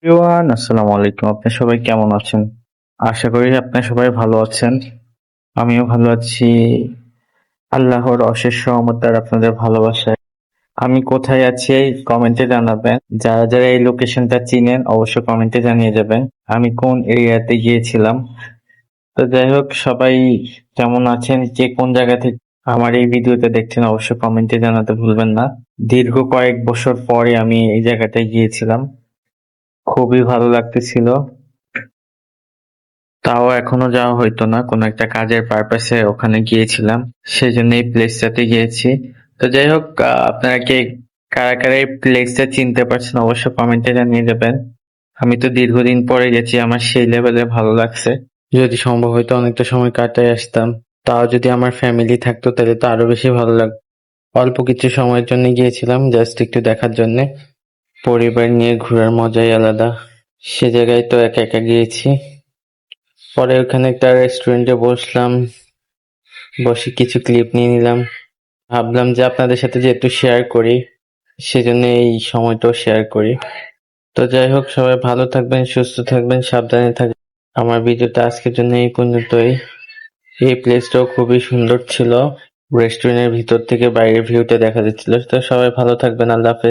Everyone আসসালামু আলাইকুম। আপনারা সবাই কেমন আছেন? আশা করি আপনারা সবাই ভালো আছেন। আমিও ভালো আছি। আল্লাহর অশেষ রহমত আর আপনাদের ভালোবাসায়। আমি কোথায় আছি কমেন্টে জানাবেন। যারা যারা এই লোকেশনটা চিনেন অবশ্যই কমেন্টে জানিয়ে যাবেন। আমি কোন এরিয়াতে গিয়েছিলাম। তো যাই হোক সবাই কেমন আছেন, কে কোন জায়গা থেকে আমার এই ভিডিওতে দেখছেন অবশ্যই কমেন্টে জানাতে ভুলবেন না। দীর্ঘ কয়েক বছর পরে আমি এই জায়গাটায় গিয়েছিলাম। খুবই ভালো লাগতেছিল। তাও এখনো যাওয়া হইতো না, কোনো একটা কাজের পারপাসে ওখানে গিয়েছিলাম, সেজন্য এই প্লেসটাতে গিয়েছি। তো যাই হোক, আপনারা কে কারা কারা এই প্লেসটা চিনতে পারছেন অবশ্যই কমেন্টে জানিয়ে দেবেন। আমি তো দীর্ঘদিন পরে গেছি, আমার সেই লেভেলে ভালো লাগছে। যদি সম্ভব হইতো অনেকটা সময় কাটায় আসতাম, তাও যদি আমার ফ্যামিলি থাকতো তাহলে তো আরো বেশি ভালো লাগতো। অল্প কিছু সময়ের জন্য গিয়েছিলাম, জাস্ট একটু দেখার জন্য। পরিবার নিয়ে ঘোরার মজাই আলাদা। সে জায়গায় তো একা একা গিয়েছি। পরে ওখানে একটা রেস্টুরেন্টে বসলাম, বসে কিছু ক্লিপ নিয়ে নিলাম। ভাবলাম যে আপনাদের সাথে যেহেতু শেয়ার করি, সেজন্য এই সময়টাও শেয়ার করি। তো যাই হোক, সবাই ভালো থাকবেন, সুস্থ থাকবেন, সাবধানে থাকবেন। আমার ভিডিওটা আজকের জন্য এই পর্যন্তই। এই প্লেসটাও খুবই সুন্দর ছিল। রেস্টুরেন্টের ভিতর থেকে বাইরের ভিউটা দেখা যাচ্ছিল। তো সবাই ভালো থাকবেন। আল্লাহ হাফেজ।